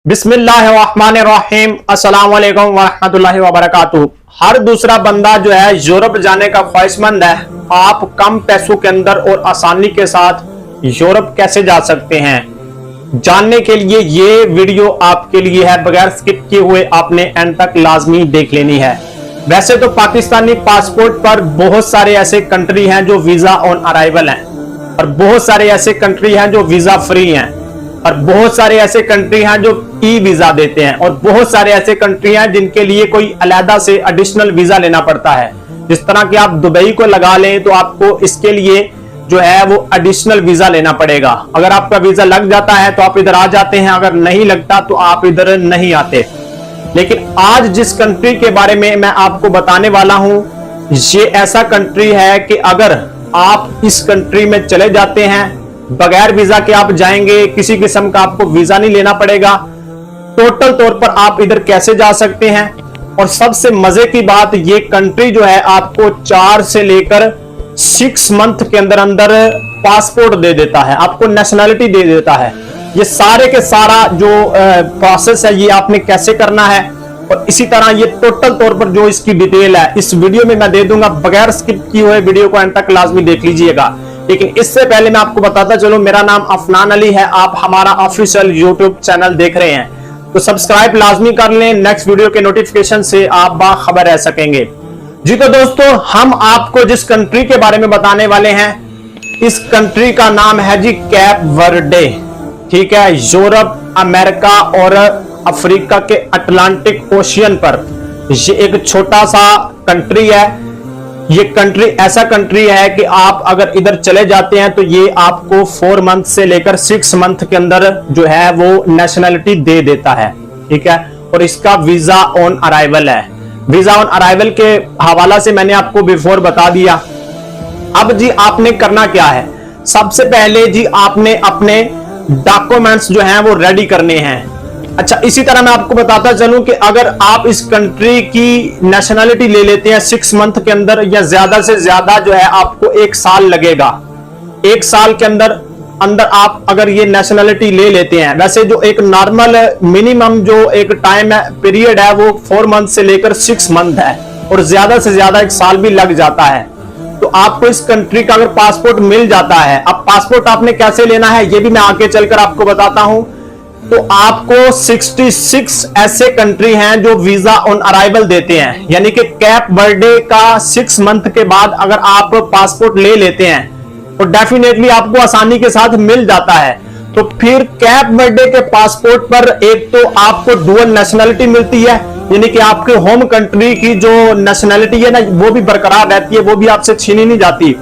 बिस्मिल्लाहिर्रहमानिर्रहीम अस्सलाम वालेकुम वरहमतुल्लाहि वबरकातुहू। हर दूसरा बंदा जो है यूरोप जाने का ख्वाहिशमंद है। आप कम पैसों के अंदर और आसानी के साथ यूरोप कैसे जा सकते हैं, जानने के लिए ये वीडियो आपके लिए है। बगैर स्किप किए हुए आपने एंड तक लाजमी देख लेनी है। वैसे तो पाकिस्तानी पासपोर्ट पर बहुत सारे ऐसे कंट्री हैं जो वीजा ऑन अराइवल हैं, और बहुत सारे ऐसे कंट्री हैं जो वीजा फ्री हैं, और बहुत सारे ऐसे कंट्री हैं जो ई वीजा देते हैं, और बहुत सारे ऐसे कंट्री हैं जिनके लिए कोई अलग से एडिशनल वीजा लेना पड़ता है। जिस तरह कि आप दुबई को लगा लें तो आपको इसके लिए जो है वो एडिशनल वीजा लेना पड़ेगा। अगर आपका वीजा लग जाता है तो आप इधर आ जाते हैं, अगर नहीं लगता तो आप इधर नहीं आते। लेकिन आज जिस कंट्री के बारे में मैं आपको बताने वाला हूं, ये ऐसा कंट्री है कि अगर आप इस कंट्री में चले जाते हैं, बगैर वीजा के आप जाएंगे, किसी किस्म का आपको वीजा नहीं लेना पड़ेगा। टोटल तौर पर आप इधर कैसे जा सकते हैं, और सबसे मजे की बात, ये कंट्री जो है आपको 4 से लेकर 6 मंथ के अंदर अंदर पासपोर्ट दे देता है, आपको नेशनैलिटी दे देता है। ये सारे के सारा जो प्रोसेस है ये आपने कैसे करना है, और इसी तरह ये टोटल तौर पर जो इसकी डिटेल है इस वीडियो में मैं दे दूंगा। बगैर स्किप किए हुए वीडियो को एंड तक लाजमी देख लीजिएगा। लेकिन इससे पहले मैं आपको बताता चलूं, मेरा नाम अफनान अली है, आप हमारा ऑफिशियल यूट्यूब चैनल देख रहे हैं तो सब्सक्राइब लाजमी कर लें। नेक्स्ट वीडियो के नोटिफिकेशन से आप बाखबर रह सकेंगे। जी तो दोस्तों, हम आपको जिस कंट्री के बारे में बताने वाले हैं, इस कंट्री का नाम है जी कैप वर्डे। ठीक है, यूरोप, अमेरिका और अफ्रीका के अटलांटिक ओशियन पर ये एक छोटा सा कंट्री है। ये कंट्री ऐसा कंट्री है कि आप अगर इधर चले जाते हैं तो ये आपको 4 मंथ से लेकर 6 मंथ के अंदर जो है वो नेशनैलिटी दे देता है। ठीक है, और इसका वीजा ऑन अराइवल है। वीजा ऑन अराइवल के हवाला से मैंने आपको बिफोर बता दिया। अब जी आपने करना क्या है, सबसे पहले जी आपने अपने डॉक्यूमेंट्स जो हैं वो रेडी करने हैं। अच्छा, इसी तरह मैं आपको बताता चलूं कि अगर आप इस कंट्री की नेशनैलिटी ले लेते हैं 6 मंथ के अंदर, या ज्यादा से ज्यादा जो है आपको 1 साल लगेगा। 1 साल के अंदर आप अगर ये नेशनैलिटी ले लेते हैं, वैसे जो एक नॉर्मल मिनिमम जो एक टाइम है पीरियड है वो 4 मंथ से लेकर 6 मंथ है, और ज्यादा से ज्यादा 1 साल भी लग जाता है। तो आपको इस कंट्री का अगर पासपोर्ट मिल जाता है, अब पासपोर्ट आपने कैसे लेना है ये भी मैं आगे चलकर आपको बताता हूं। तो आपको 66 ऐसे कंट्री हैं जो वीजा ऑन अराइवल देते हैं, यानी कि कैप वर्डे का 6 मंथ के बाद अगर आप पासपोर्ट ले लेते हैं तो डेफिनेटली आपको आसानी के साथ मिल जाता है। तो फिर कैप वर्डे के पासपोर्ट पर एक तो आपको डुअल नेशनैलिटी मिलती है, यानी कि आपके होम कंट्री की जो नेशनैलिटी है ना वो भी बरकरार रहती है, वो भी आपसे छीनी नहीं जाती,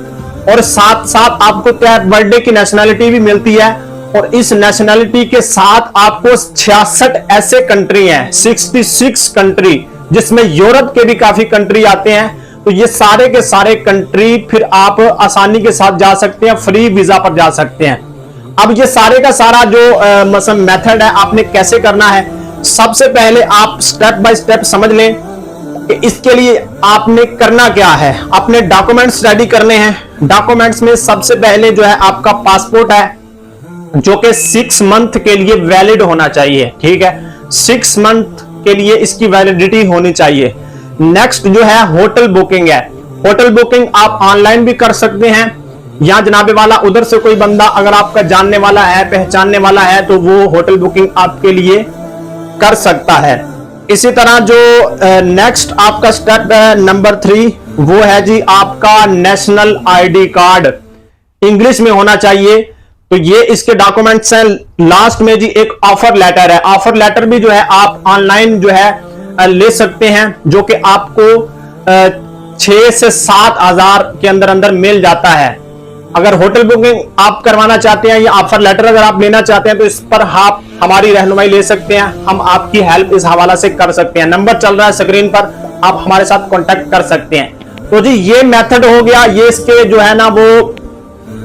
और साथ साथ आपको कैप वर्डे की नेशनैलिटी भी मिलती है। और इस नेशनैलिटी के साथ आपको 66 ऐसे कंट्री हैं, 66 कंट्री, जिसमें यूरोप के भी काफी कंट्री आते हैं। तो ये सारे के सारे कंट्री फिर आप आसानी के साथ जा सकते हैं, फ्री वीजा पर जा सकते हैं। अब ये सारे का सारा जो मेथड है आपने कैसे करना है, सबसे पहले आप स्टेप बाय स्टेप समझ लें कि इसके लिए आपने करना क्या है। अपने डॉक्यूमेंट्स रेडी करने हैं। डॉक्यूमेंट्स में सबसे पहले जो है आपका पासपोर्ट है, जो कि 6 मंथ के लिए वैलिड होना चाहिए। ठीक है, 6 मंथ के लिए इसकी वैलिडिटी होनी चाहिए। नेक्स्ट जो है होटल बुकिंग है। होटल बुकिंग आप ऑनलाइन भी कर सकते हैं, या जनाबे वाला उधर से कोई बंदा अगर आपका जानने वाला है, पहचानने वाला है, तो वो होटल बुकिंग आपके लिए कर सकता है। इसी तरह जो नेक्स्ट आपका स्टेप नंबर 3 वो है जी आपका नेशनल आईडी कार्ड, इंग्लिश में होना चाहिए। तो ये इसके डॉक्यूमेंट्स हैं। लास्ट में जी एक ऑफर लेटर है। ऑफर लेटर भी जो है आप ऑनलाइन जो है ले सकते हैं, जो कि आपको 6 से 7 हजार के अंदर अंदर मिल जाता है। अगर होटल बुकिंग आप करवाना चाहते हैं या ऑफर लेटर अगर आप लेना चाहते हैं तो इस पर आप हमारी रहनुमाई ले सकते हैं, हम आपकी हेल्प इस हवाला से कर सकते हैं। नंबर चल रहा है स्क्रीन पर, आप हमारे साथ कॉन्टेक्ट कर सकते हैं। तो जी ये मेथड हो गया। ये इसके जो है ना वो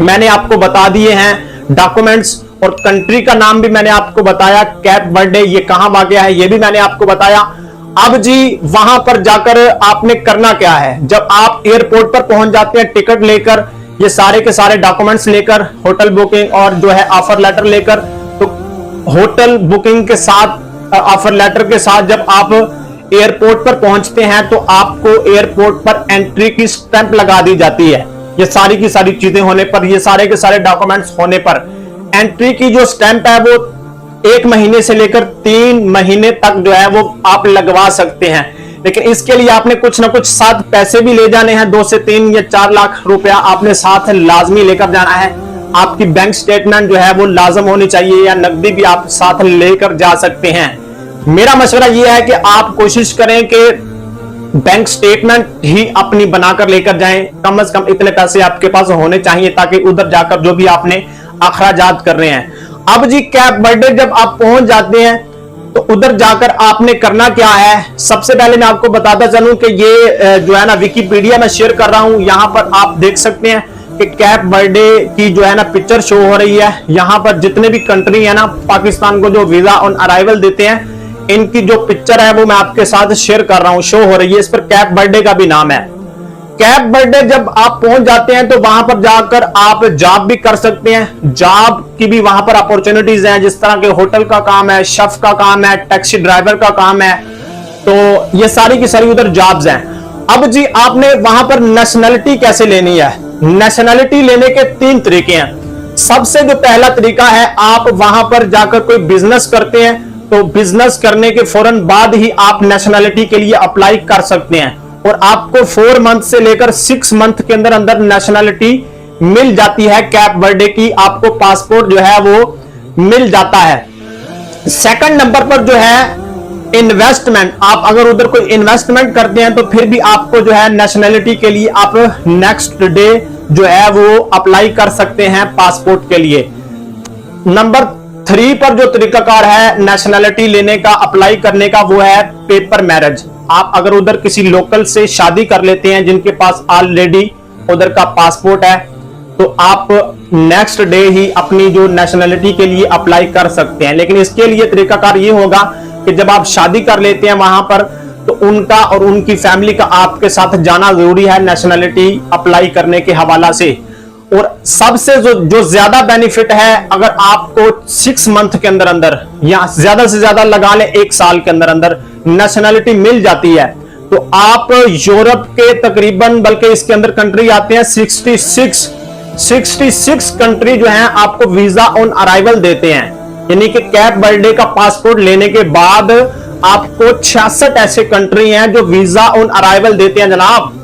मैंने आपको बता दिए हैं डॉक्यूमेंट्स, और कंट्री का नाम भी मैंने आपको बताया, कैप वर्डे, ये कहां वाक़ है ये भी मैंने आपको बताया। अब जी वहां पर जाकर आपने करना क्या है, जब आप एयरपोर्ट पर पहुंच जाते हैं टिकट लेकर, ये सारे के सारे डॉक्यूमेंट्स लेकर, होटल बुकिंग और जो है ऑफर लेटर लेकर, तो होटल बुकिंग के साथ ऑफर लेटर के साथ जब आप एयरपोर्ट पर पहुंचते हैं तो आपको एयरपोर्ट पर एंट्री की स्टैंप लगा दी जाती है। ये सारी की सारी चीजें होने पर, ये सारे के सारे डॉक्यूमेंट्स होने पर एंट्री की जो स्टैंप है वो 1 महीने से लेकर 3 महीने तक जो है वो आप लगवा सकते हैं। लेकिन इसके लिए आपने कुछ ना कुछ साथ पैसे भी ले जाने हैं, 2 से 3 या 4 लाख रुपया आपने साथ लाजमी लेकर जाना है। आपकी बैंक स्टेटमेंट जो है वो लाजम होनी चाहिए, या नकदी भी आप साथ लेकर जा सकते हैं। मेरा मशवरा यह है कि आप कोशिश करें कि बैंक स्टेटमेंट ही अपनी बनाकर लेकर जाएं। कम से कम इतने पैसे आपके पास होने चाहिए ताकि उधर जाकर जो भी आपने अखराजात कर रहे हैं। अब जी कैप बर्थडे जब आप पहुंच जाते हैं तो उधर जाकर आपने करना क्या है, सबसे पहले मैं आपको बताता चलूं कि ये जो है ना विकिपीडिया में शेयर कर रहा हूं। यहां पर आप देख सकते हैं कि कैप बर्थडे की जो है ना पिक्चर शो हो रही है। यहां पर जितने भी कंट्री है ना पाकिस्तान को जो वीजा ऑन अराइवल देते हैं, इनकी जो पिक्चर है वो मैं आपके साथ शेयर कर रहा हूं, शो हो रही है। इस पर कैप बर्थडे का भी नाम है। कैप बर्थडे जब आप पहुंच जाते हैं तो वहां पर जाकर आप जॉब भी कर सकते हैं। जॉब की भी वहां पर अपॉर्चुनिटीज हैं, जिस तरह के होटल का काम है, शेफ का काम है, टैक्सी ड्राइवर का काम है, तो ये सारी की सारी उधर जॉब्स हैं। अब जी आपने वहां पर नेशनलिटी कैसे लेनी है? नेशनलिटी लेने के 3 तरीके हैं। सबसे जो पहला तरीका है, आप वहां पर जाकर कोई बिजनेस करते हैं तो बिजनेस करने के फौरन बाद ही आप नेशनलिटी के लिए अप्लाई कर सकते हैं, और आपको 4 मंथ से लेकर 6 मंथ के अंदर अंदर नेशनलिटी मिल जाती है। कैप बर्थडे की आपको पासपोर्ट जो है वो मिल जाता है। सेकंड नंबर पर जो है इन्वेस्टमेंट, आप अगर उधर कोई इन्वेस्टमेंट करते हैं तो फिर भी आपको जो है नेशनलिटी के लिए आप नेक्स्ट डे जो है वो अप्लाई कर सकते हैं पासपोर्ट के लिए। नंबर 3 पर जो तरीकाकार है नेशनलिटी लेने का, अप्लाई करने का, वो है पेपर मैरिज। आप अगर उधर किसी लोकल से शादी कर लेते हैं जिनके पास ऑलरेडी उधर का पासपोर्ट है, तो आप नेक्स्ट डे ही अपनी जो नेशनलिटी के लिए अप्लाई कर सकते हैं। लेकिन इसके लिए तरीकाकार ये होगा कि जब आप शादी कर लेते हैं वहां पर, तो उनका और उनकी फैमिली का आपके साथ जाना जरूरी है नेशनलिटी अप्लाई करने के हवाला से। और सबसे जो ज्यादा बेनिफिट है, अगर आपको 6 मंथ के अंदर अंदर या ज्यादा से ज्यादा लगा ले 1 साल के अंदर अंदर नेशनलिटी मिल जाती है, तो आप यूरोप के तकरीबन, बल्कि इसके अंदर कंट्री आते हैं 66 कंट्री जो हैं आपको वीजा ऑन अराइवल देते हैं। यानी कि कैप बर्थडे का पासपोर्ट लेने के बाद आपको 66 ऐसे कंट्री हैं जो वीजा ऑन अराइवल देते हैं जनाब।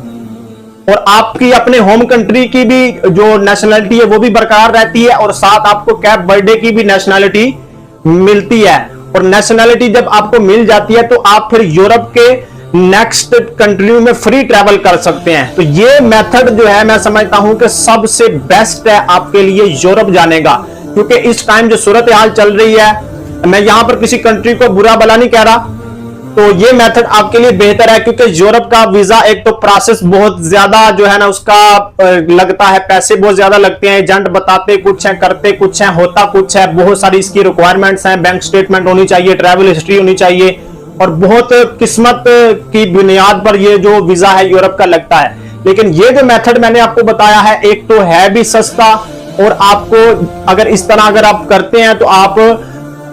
और आपकी अपने होम कंट्री की भी जो नेशनलिटी है वो भी बरकरार रहती है, और साथ आपको कैप बर्थडे की भी नेशनलिटी मिलती है। और नेशनलिटी जब आपको मिल जाती है तो आप फिर यूरोप के नेक्स्ट कंट्री में फ्री ट्रैवल कर सकते हैं। तो ये मेथड जो है मैं समझता हूं कि सबसे बेस्ट है आपके लिए यूरोप जाने का, क्योंकि इस टाइम जो सूरत हाल चल रही है, मैं यहां पर किसी कंट्री को बुरा भला नहीं कह रहा, तो ये मेथड आपके लिए बेहतर है। क्योंकि यूरोप का वीजा एक तो प्रोसेस बहुत ज्यादा जो है ना उसका लगता है, पैसे बहुत ज्यादा लगते हैं, एजेंट बताते कुछ है, करते कुछ है, होता कुछ है, बहुत सारी इसकी रिक्वायरमेंट्स हैं। बैंक स्टेटमेंट होनी चाहिए, ट्रैवल हिस्ट्री होनी चाहिए, और बहुत किस्मत की बुनियाद पर ये जो वीजा है यूरोप का लगता है। लेकिन ये जो मेथड मैंने आपको बताया है, एक तो है भी सस्ता, और आपको अगर इस तरह अगर आप करते हैं तो आप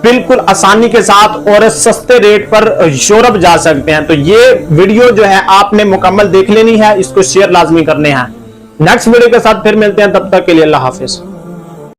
बिल्कुल आसानी के साथ और सस्ते रेट पर यूरोप जा सकते हैं। तो ये वीडियो जो है आपने मुकम्मल देख लेनी है, इसको शेयर लाजमी करने हैं। नेक्स्ट वीडियो के साथ फिर मिलते हैं, तब तक के लिए अल्लाह हाफिज।